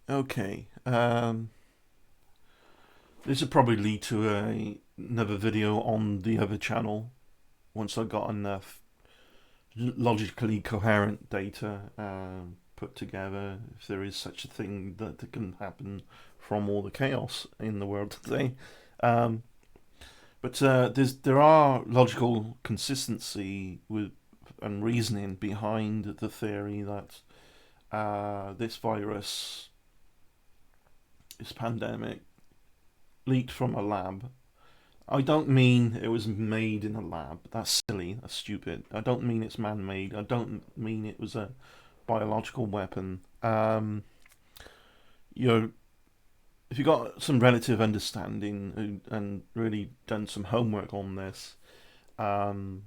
Okay. This will probably lead to another video on the other channel once I got enough logically coherent data put together, if there is such a thing that can happen from all the chaos in the world today. Um, but there are logical consistency with and reasoning behind the theory that this virus, this pandemic, leaked from a lab. I don't mean it was made in a lab. That's silly. That's stupid. I don't mean it's man-made. I don't mean it was a biological weapon. You know, if you got some relative understanding and really done some homework on this, um,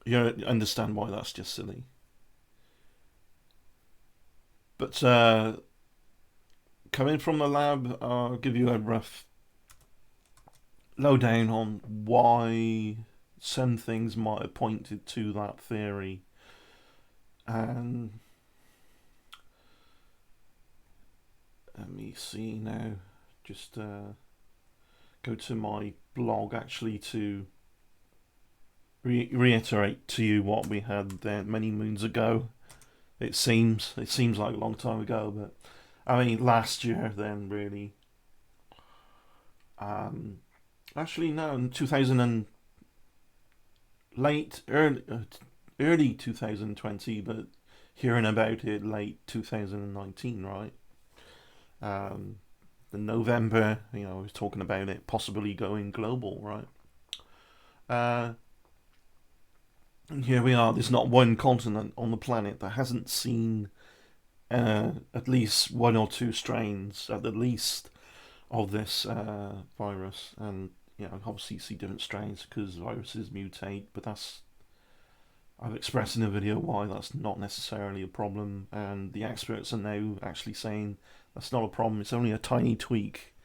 you understand why that's just silly. But coming from the lab, I'll give you a rough lowdown on why some things might have pointed to that theory. And let me see now. Just go to my blog actually to reiterate to you what we had there many moons ago. It seems like a long time ago, but I mean last year then really. Um, Actually no, in 2000 and late early 2020, but hearing about it late 2019, right? Um, the November, I was talking about it possibly going global, right? Uh, and here we are. There's not one continent on the planet that hasn't seen at least one or two strains, at the least, of this virus. And obviously you see different strains because viruses mutate, but I've expressed in the video why that's not necessarily a problem, and the experts are now actually saying that's not a problem. It's only a tiny tweak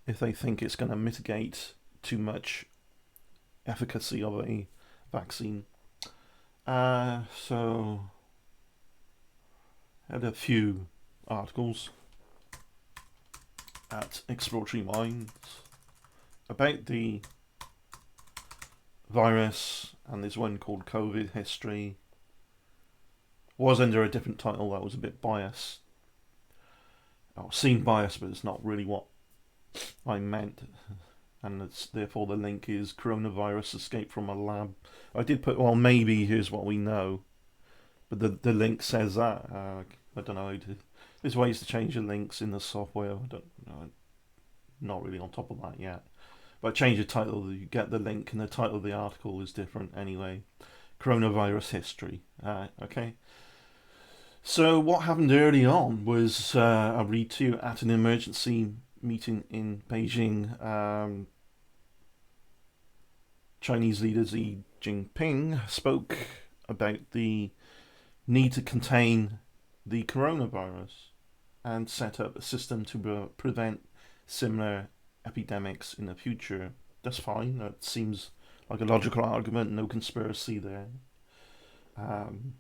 if they think it's going to mitigate too much efficacy of a vaccine. So I had a few articles at Exploratory Minds about the virus, and there's one called COVID History. Was under a different title that was a bit biased. Seemed biased, but it's not really what I meant. And therefore the link is coronavirus escape from a lab. I did put, well, maybe here's what we know, but the link says that. I don't know. There's ways to change the links in the software. I don't know. Not really on top of that yet. But change the title, you get the link, and the title of the article is different anyway. Coronavirus history. Okay. So what happened early on was I'll read to you at an emergency meeting in Beijing. Chinese leader Xi Jinping spoke about the need to contain the coronavirus and set up a system to prevent similar epidemics in the future. That's fine. That seems like a logical argument. No conspiracy there. Um,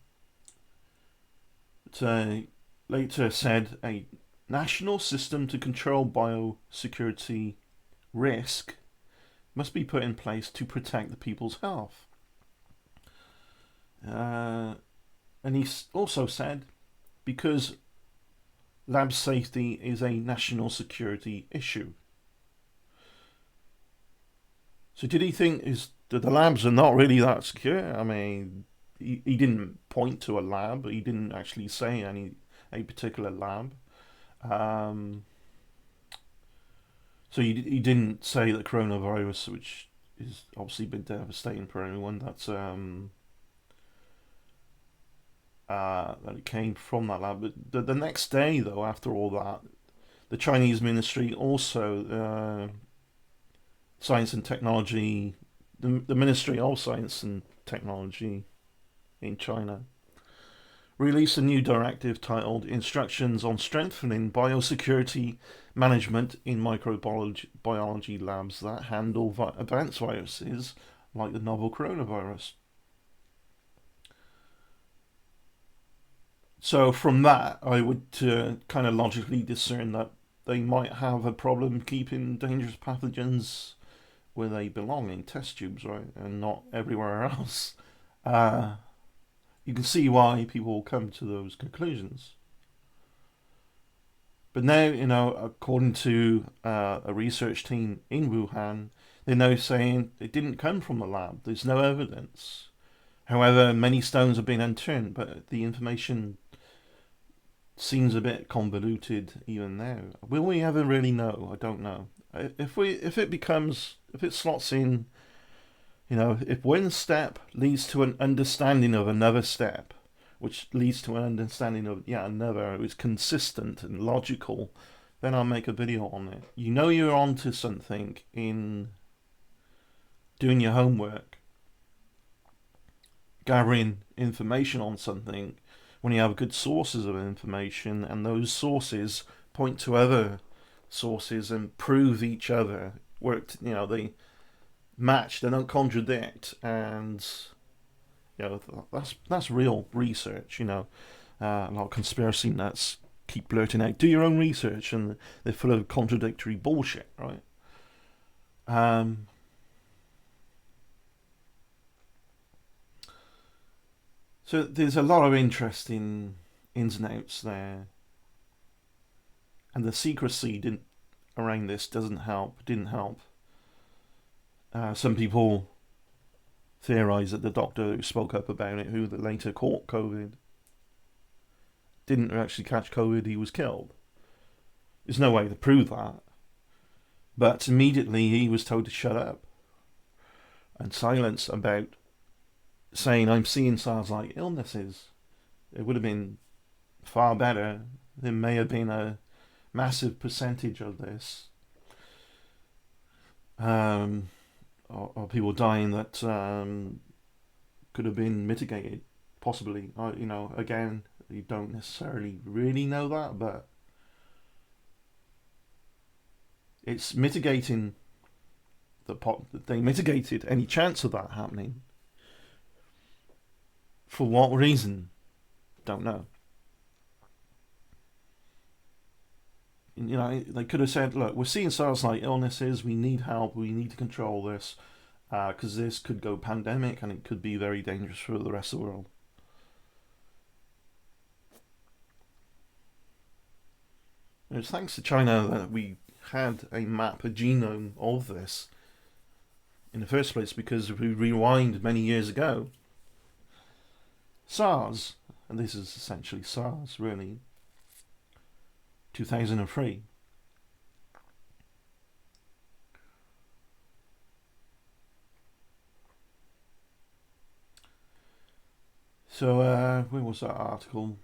but later said a national system to control biosecurity risk must be put in place to protect the people's health. And he also said, because lab safety is a national security issue. So did he think that the labs are not really that secure? I mean, he didn't point to a lab. He didn't actually say a particular lab. Um, so he didn't say that coronavirus, which is obviously been devastating for everyone, that it came from that lab. But the next day, though, after all that, the Chinese ministry also, science and technology, the Ministry of Science and Technology in China, released a new directive titled Instructions on Strengthening Biosecurity Management in Microbiology Labs that Handle Advanced Viruses like the novel coronavirus. So from that, I would kind of logically discern that they might have a problem keeping dangerous pathogens where they belong in test tubes, right, and not everywhere else. Uh, you can see why people come to those conclusions. But now, according to a research team in Wuhan, they're now saying it didn't come from the lab. There's no evidence. However, many stones have been unturned, but the information seems a bit convoluted even now. Will we ever really know? I don't know. If it slots in, if one step leads to an understanding of another step, which leads to an understanding of yet another, it's consistent and logical, then I'll make a video on it. You know you're onto something in doing your homework, gathering information on something, when you have good sources of information and those sources point to other sources and prove each other, they match, they don't contradict, and that's real research. A lot of conspiracy nuts keep blurting out, do your own research, and they're full of contradictory bullshit, right? So there's a lot of interesting ins and outs there, and the secrecy around this didn't help. Some people theorise that the doctor who spoke up about it, who later caught COVID, didn't actually catch COVID, he was killed. There's no way to prove that. But immediately he was told to shut up and silence about saying, I'm seeing SARS-like illnesses. It would have been far better. There may have been a massive percentage of this. Or people dying that could have been mitigated, possibly. Again, you don't necessarily really know that, but it's mitigating they mitigated any chance of that happening. For what reason? Don't know. They could have said, look, we're seeing SARS-like illnesses, we need help, we need to control this, because this could go pandemic and it could be very dangerous for the rest of the world. It's thanks to China that we had a genome of this in the first place, because if we rewind many years ago, SARS, and this is essentially SARS really, 2003. So, where was that article?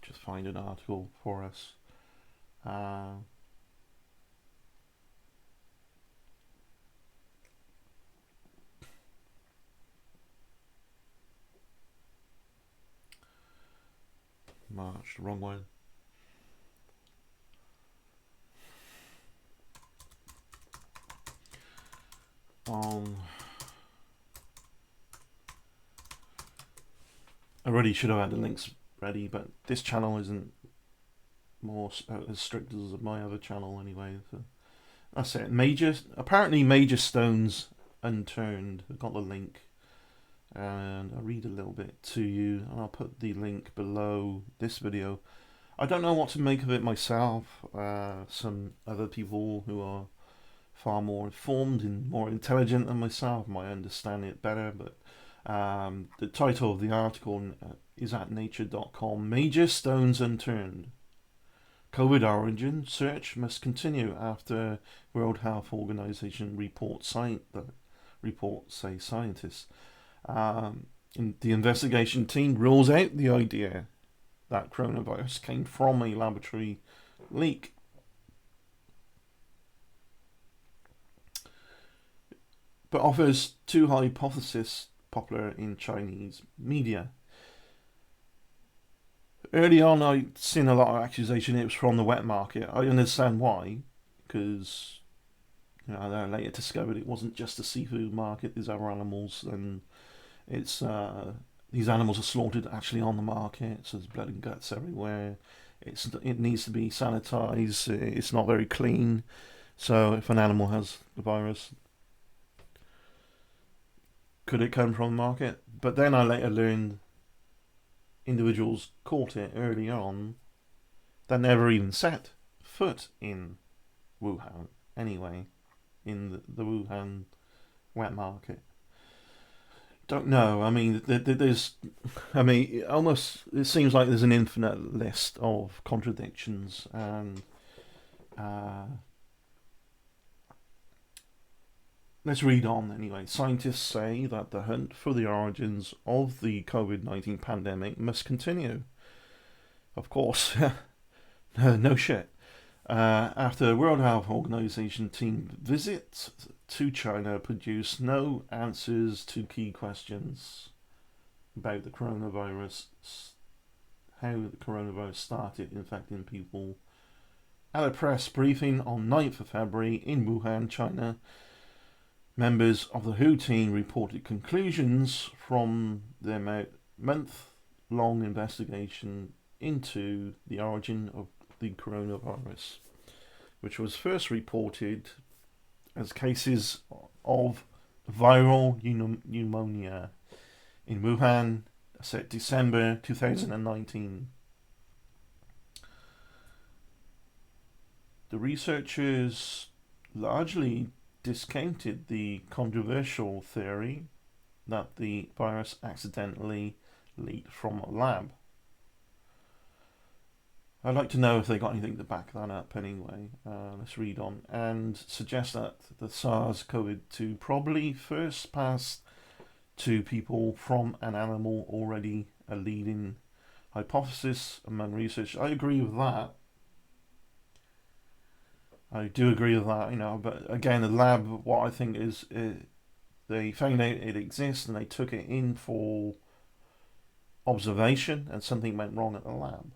Just find an article for us. March, the wrong one. I really should have had the links ready, but this channel isn't more as strict as my other channel anyway. So that's it. Apparently major stones unturned. I've got the link, and I'll read a little bit to you, and I'll put the link below this video. I don't know what to make of it myself. Some other people who are far more informed and more intelligent than myself might understand it better, but the title of the article is at nature.com. Major stones unturned. COVID origin search must continue after World Health Organization report say scientists. The investigation team rules out the idea that coronavirus came from a laboratory leak. But offers two hypotheses popular in Chinese media. Early on, I'd seen a lot of accusation it was from the wet market. I understand why, because they later discovered it wasn't just a seafood market. There's other animals, and it's these animals are slaughtered actually on the market. So there's blood and guts everywhere. It needs to be sanitized. It's not very clean. So if an animal has the virus, could it come from the market? But then I later learned individuals caught it early on that never even set foot in Wuhan anyway, in the Wuhan wet market. Don't know. I mean, there's. I mean, it seems like there's an infinite list of contradictions, and uh, let's read on anyway. Scientists say that the hunt for the origins of the COVID-19 pandemic must continue. Of course, no shit. After the World Health Organization team visit to China produced no answers to key questions about the coronavirus, how the coronavirus started infecting people. At a press briefing on 9th of February in Wuhan, China, members of the WHO team reported conclusions from their month-long investigation into the origin of the coronavirus, which was first reported as cases of viral pneumonia in Wuhan, set December 2019. The researchers largely discounted the controversial theory that the virus accidentally leaked from a lab. I'd like to know if they got anything to back that up anyway. Let's read on. And suggest that the SARS-CoV-2 probably first passed to people from an animal, already a leading hypothesis among research. I agree with that. I do agree with that, but again, the lab, what I think is, they found out it exists and they took it in for observation and something went wrong at the lab.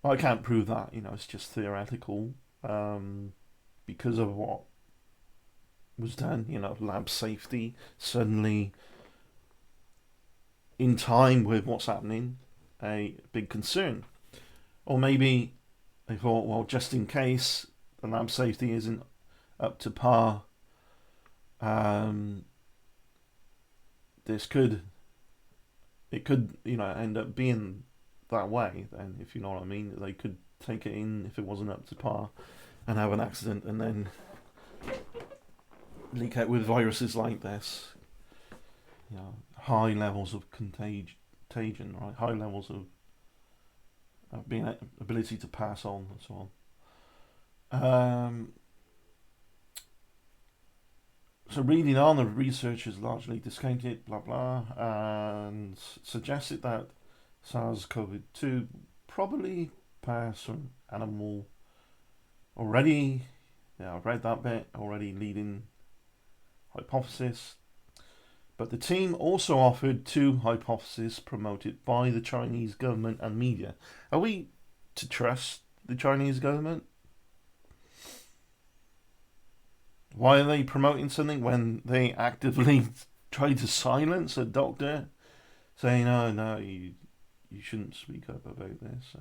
I can't prove that, it's just theoretical, because of what was done, lab safety, suddenly in time with what's happening, a big concern. Or maybe they thought, well, just in case the lab safety isn't up to par, it could, end up being that way, then, if you know what I mean. They could take it in if it wasn't up to par and have an accident and then leak out with viruses like this. High levels of contagion, right? High levels of being ability to pass on and so on. So reading on, the researchers largely discounted blah blah and suggested that SARS-CoV-2 probably passed from animal already. Yeah, I've read that bit already, leading hypothesis. But the team also offered two hypotheses promoted by the Chinese government and media. Are we to trust the Chinese government? Why are they promoting something when they actively try to silence a doctor saying, "Oh no, you shouldn't speak up about this"?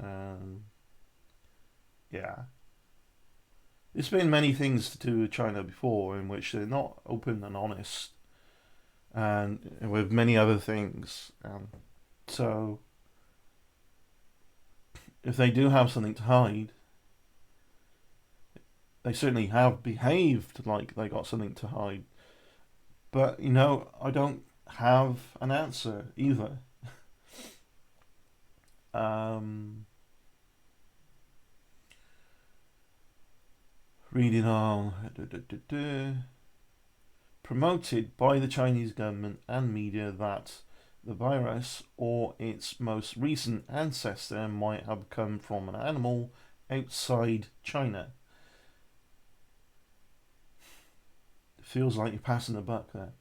Yeah. There's been many things to do with China before in which they're not open and honest, and with many other things. So, if they do have something to hide, they certainly have behaved like they got something to hide. But, I don't have an answer either. Reading on. Promoted by the Chinese government and media that the virus or its most recent ancestor might have come from an animal outside China. It feels like you're passing the buck there.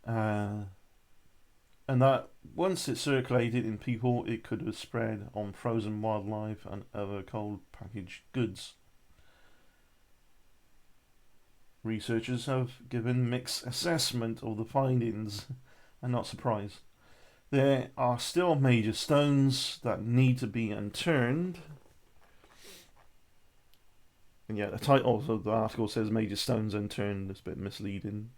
And that once it circulated in people, it could have spread on frozen wildlife and other cold packaged goods. researchers have given mixed assessment of the findings. I'm not surprised. There are still major stones that need to be unturned. And yeah, the title of the article says major stones unturned. It's a bit misleading.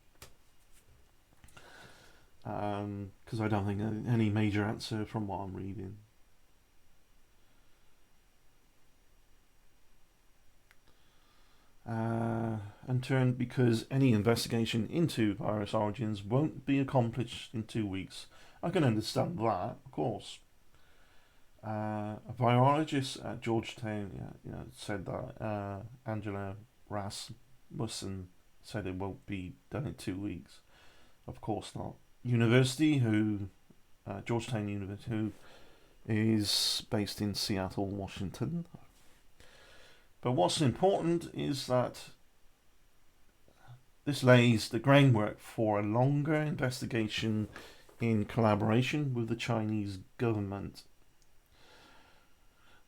Because I don't think any major answer from what I'm reading. Unturned because any investigation into virus origins won't be accomplished in 2 weeks. I can understand that, of course. A virologist at Georgetown, said that Angela Rasmussen said it won't be done in 2 weeks. Of course not. Georgetown University, who is based in Seattle, Washington. But what's important is that this lays the groundwork for a longer investigation in collaboration with the Chinese government.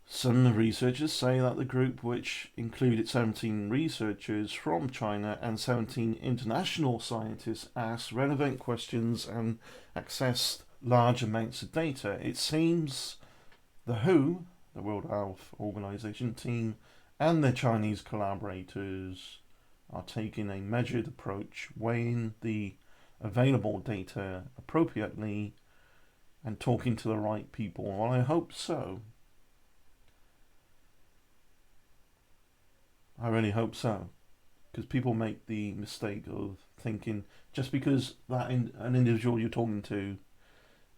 Some researchers say that the group, which included 17 researchers from China and 17 international scientists, asked relevant questions and accessed large amounts of data. It seems the WHO, the World Health Organization team, and their Chinese collaborators are taking a measured approach, weighing the available data appropriately and talking to the right people. Well, I hope so. I really hope so. Because people make the mistake of thinking just because an individual you're talking to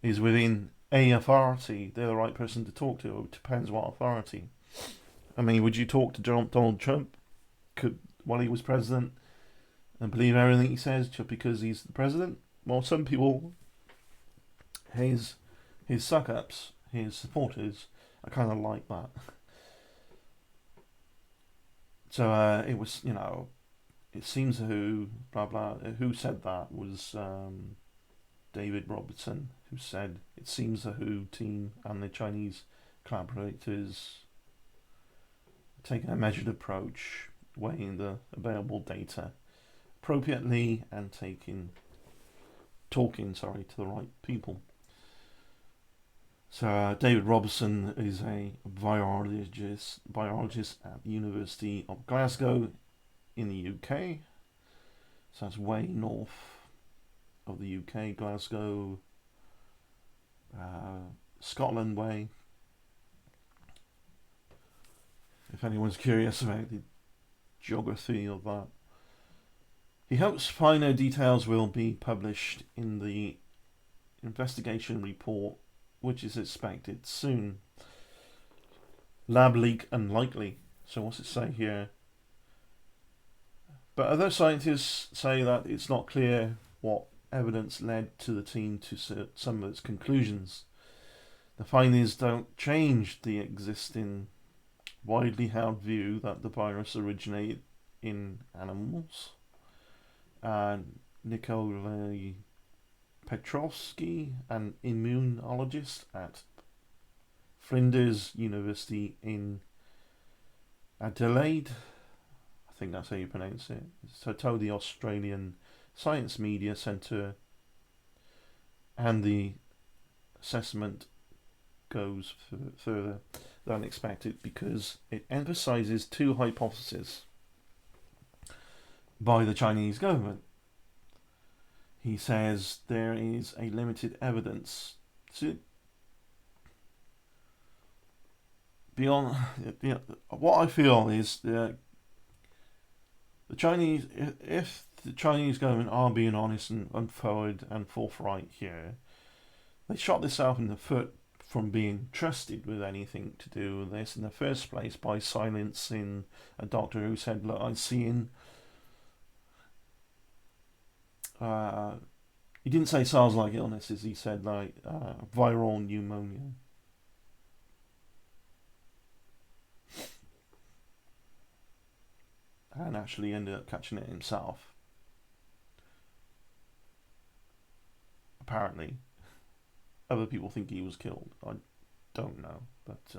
is within a authority, they're the right person to talk to. It depends what authority. I mean, would you talk to Donald Trump while he was president and believe everything he says just because he's the president? Well, some people, his suck-ups, his supporters, are kind of like that. So it was, it seems who said that was David Robertson, who said it seems the WHO team and the Chinese collaborators taking a measured approach, weighing the available data appropriately and talking to the right people. So David Robertson is a biologist at the University of Glasgow in the UK. So that's way north of the UK, Glasgow, Scotland way. If anyone's curious about the geography of that. He hopes finer details will be published in the investigation report, which is expected soon. Lab leak unlikely. So what's it say here? But other scientists say that it's not clear what evidence led to the team to some of its conclusions. The findings don't change the existing widely held view that the virus originated in animals. Nikolai Petrovsky, an immunologist at Flinders University in Adelaide, I think that's how you pronounce it, so told the Australian Science Media Centre, and the assessment goes further than expected because it emphasises two hypotheses by the Chinese government. He says there is a limited evidence. So beyond, what I feel is that the Chinese, if the Chinese government are being honest and forward and forthright here, they shot themselves in the foot from being trusted with anything to do with this in the first place by silencing a doctor who said, look, I'm seeing he didn't say SARS-like illnesses, he said viral pneumonia. And actually ended up catching it himself. Apparently. Other people think he was killed. I don't know. But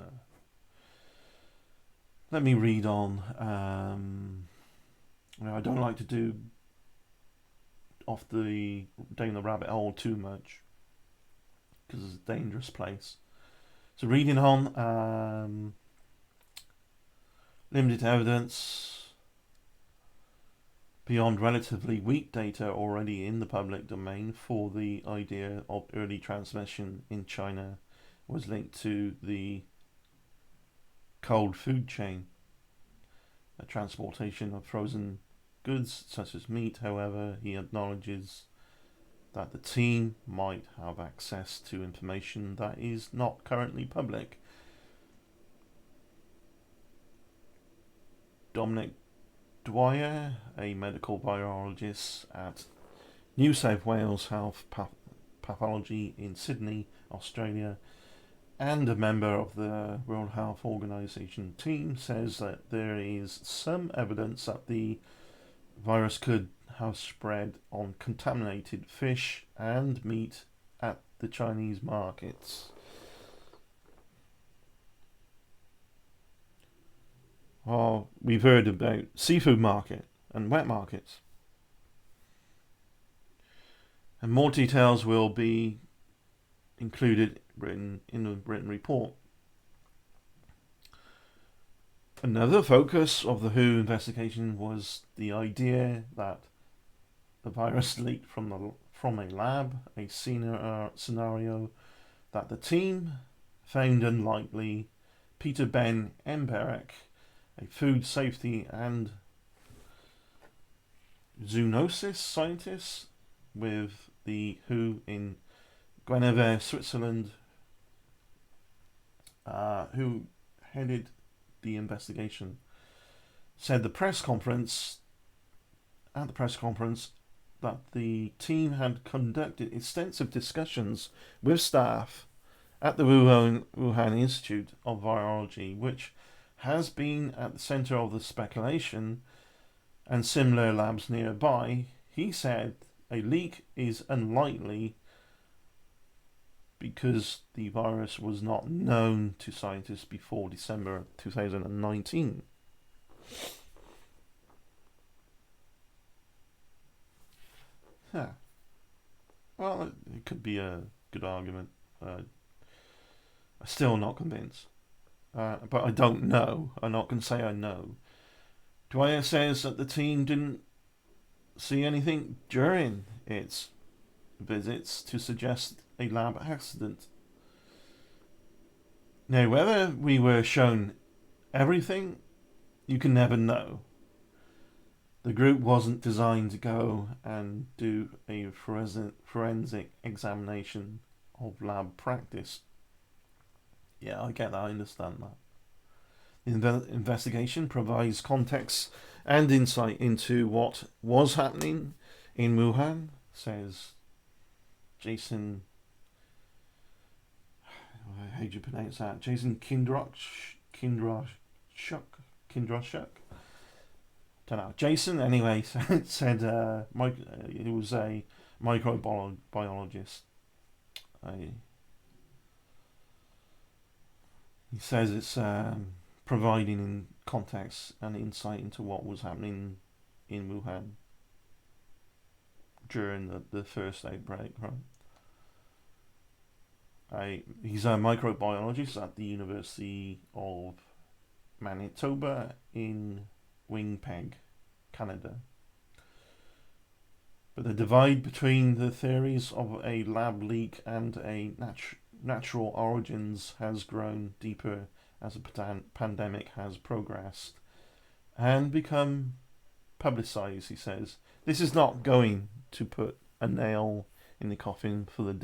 let me read on. I don't like to do off the down the rabbit hole too much because it's a dangerous place. So reading on, limited evidence beyond relatively weak data already in the public domain for the idea of early transmission in China was linked to the cold food chain, a transportation of frozen goods such as meat. However, he acknowledges that the team might have access to information that is not currently public. Dominic Dwyer, a medical biologist at New South Wales Health Pathology in Sydney, Australia, and a member of the World Health Organization team, says that there is some evidence that the virus could have spread on contaminated fish and meat at the Chinese markets. We've heard about seafood market and wet markets. And more details will be included in the written report. Another focus of the WHO investigation was the idea that the virus leaked from a lab, a scenario that the team found unlikely. Peter Ben Emberek, a food safety and zoonosis scientist with the WHO in Geneva, Switzerland, who headed the investigation, said at the press conference that the team had conducted extensive discussions with staff at the Wuhan Institute of Virology, which has been at the centre of the speculation, and similar labs nearby. He said a leak is unlikely because the virus was not known to scientists before December 2019. Well, it could be a good argument. I'm still not convinced. But I don't know. I'm not going to say I know. Dwyer says that the team didn't see anything during its visits to suggest a lab accident. Now, whether we were shown everything, you can never know. The group wasn't designed to go and do a forensic examination of lab practice. Yeah, I get that, I understand that. The investigation provides context and insight into what was happening in Wuhan, says Jason, how do you pronounce that? Jason Kindrashuk. Don't know. Jason, anyway, said he was a microbiologist. He says it's providing context and insight into what was happening in Wuhan during the first outbreak, right? He's a microbiologist at the University of Manitoba in Winnipeg, Canada. But the divide between the theories of a lab leak and a natural origins has grown deeper as the pandemic has progressed and become publicised, he says. This is not going to put a nail in the coffin for the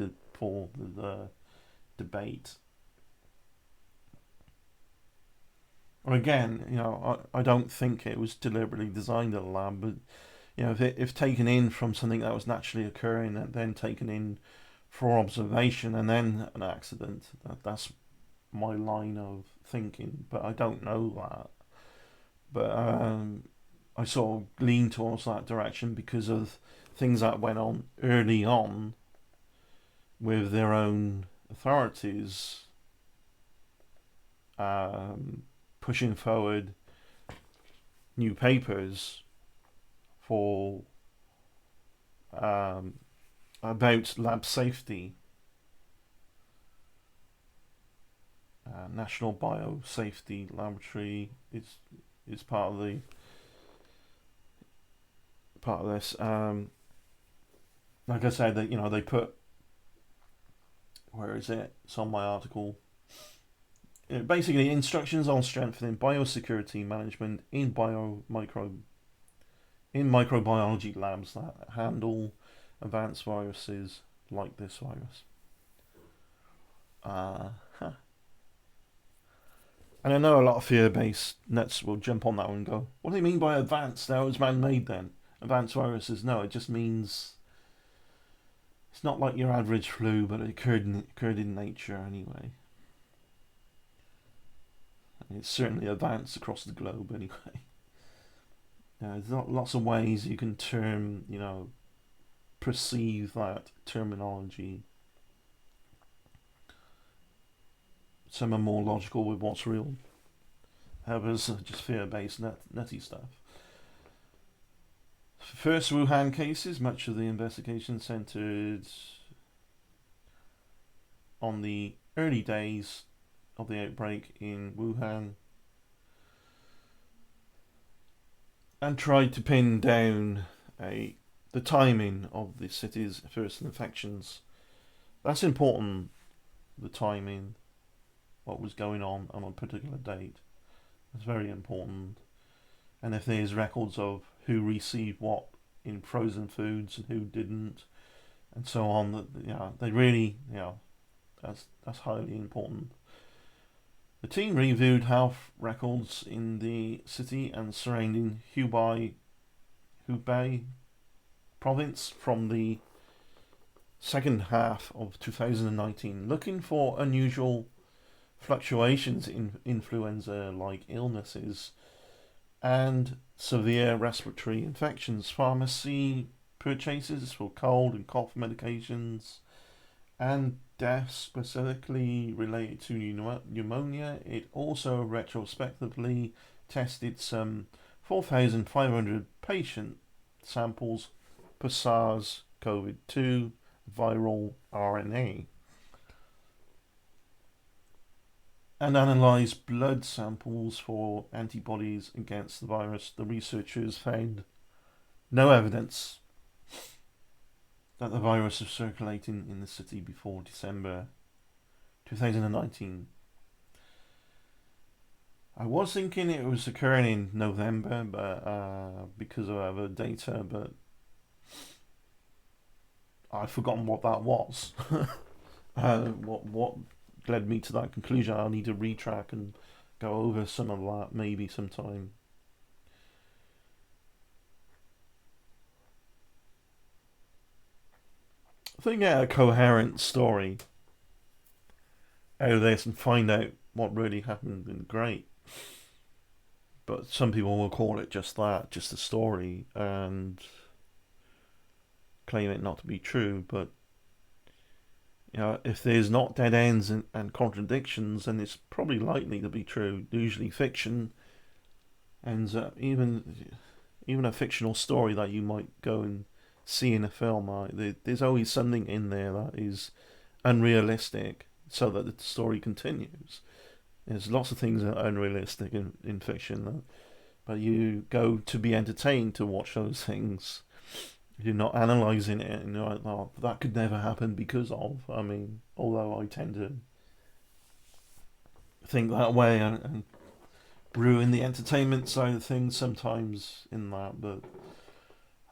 debate. Or again, I don't think it was deliberately designed in a lab, but if taken in from something that was naturally occurring and then taken in for observation and then an accident, that's my line of thinking. But I don't know that. But I sort of lean towards that direction because of things that went on early on with their own authorities pushing forward new papers for about lab safety, National Biosafety Laboratory is part of this. Like I said, that they put, where is it? It's on my article. Basically, instructions on strengthening biosecurity management in microbiology labs that handle advanced viruses like this virus. Huh. And I know a lot of fear-based nets will jump on that one and go, "What do you mean by advanced? That was man-made then. Advanced viruses." No, it just means it's not like your average flu, but it occurred in nature anyway. And it's certainly advanced across the globe anyway. There's lots of ways you can perceive that terminology. Some are more logical with what's real. Others are just fear-based, nutty stuff. First Wuhan cases, much of the investigation centered on the early days of the outbreak in Wuhan and tried to pin down the timing of the city's first infections. That's important, the timing, what was going on a particular date. It's very important. And if there's records of who received what in frozen foods and who didn't, and so on, they really, that's highly important. The team reviewed health records in the city and surrounding Hubei province from the second half of 2019, looking for unusual fluctuations in influenza-like illnesses and severe respiratory infections. Pharmacy purchases for cold and cough medications and deaths specifically related to pneumonia. It also retrospectively tested some 4,500 patient samples for SARS-CoV-2 viral RNA and analysed blood samples for antibodies against the virus. The researchers found no evidence that the virus was circulating in the city before December 2019. I was thinking it was occurring in November, but because of other data, but I've forgotten what that was. What led me to that conclusion? I'll need to retrack and go over some of that maybe sometime. I think a coherent story out of this and find out what really happened and great. But some people will call it just that, just a story, and claim it not to be true. But if there's not dead ends and contradictions, then it's probably likely to be true. Usually fiction ends up, even a fictional story that you might go and see in a film, there's always something in there that is unrealistic so that the story continues. There's lots of things that are unrealistic in fiction, but you go to be entertained to watch those things. You're not analysing it and you're like, "Oh, that could never happen because of." I mean, although I tend to think that way and ruin the entertainment side of things sometimes in that, but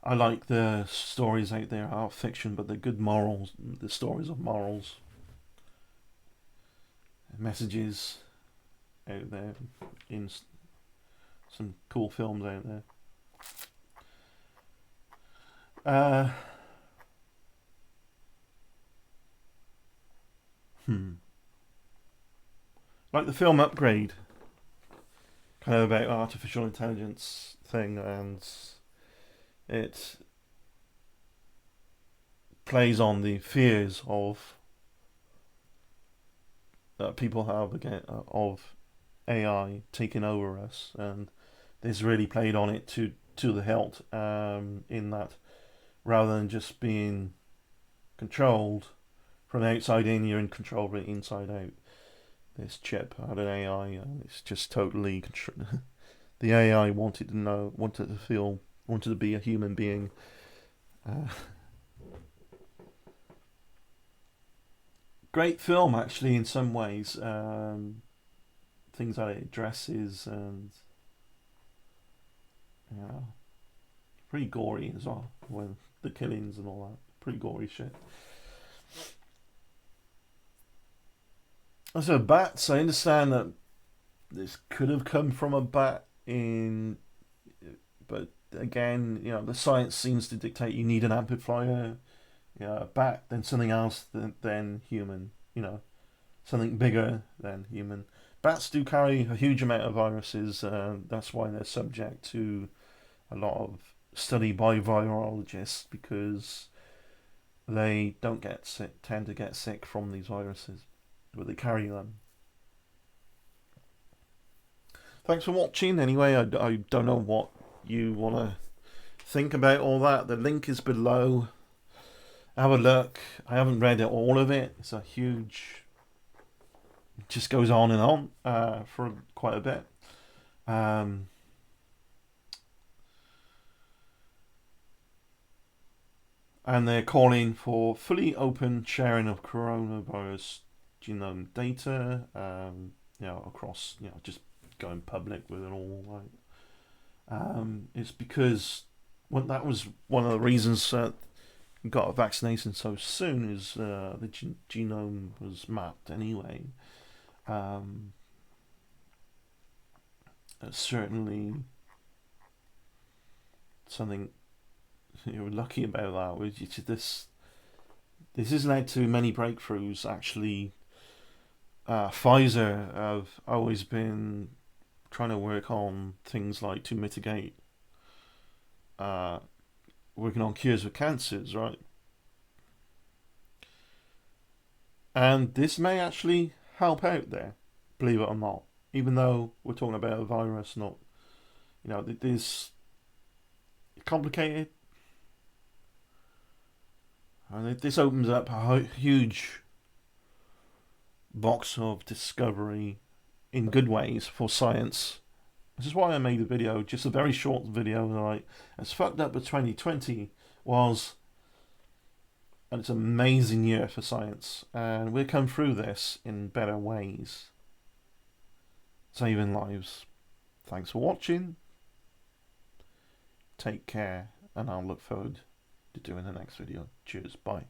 I like the stories out there are fiction, but they're good morals, the stories of morals, messages out there in some cool films out there. Like the film Upgrade, kind of about artificial intelligence thing, and it plays on the fears that people have again of AI taking over us, and this really played on it to to the hilt, in that rather than just being controlled from the outside in, you're in control of it inside out. This chip had an AI, and it's just totally the AI wanted to know, wanted to feel, wanted to be a human being. Uh, Great film, actually, in some ways. Things that it addresses, and yeah, pretty gory as well. When the killings and all that, pretty gory shit. So bats, I understand that this could have come from a bat but again, the science seems to dictate you need an amplifier, a bat, then something else than human, something bigger than human. Bats do carry a huge amount of viruses. That's why they're subject to a lot of study by virologists, because they don't get sick, tend to get sick from these viruses, but they carry them. Thanks for watching. Anyway, I don't know what you want to think about all that. The link is below. Have a look. I haven't read all of it. It's a huge. It just goes on and on for quite a bit. And they're calling for fully open sharing of coronavirus genome data. Across, just going public with it all. It's because that was one of the reasons that got a vaccination so soon, is the genome was mapped anyway. Certainly something you're lucky about that, which this has led to many breakthroughs. Actually, Pfizer have always been trying to work on things like to mitigate, working on cures for cancers, right? And this may actually help out there, believe it or not. Even though we're talking about a virus, not, this complicated. And this opens up a huge box of discovery in good ways for science. This is why I made a video, just a very short video, like, as fucked up as 2020 was, and it's an amazing year for science, and we'll come through this in better ways, saving lives. Thanks for watching, take care, and I'll look forward to doing the next video. Cheers, bye.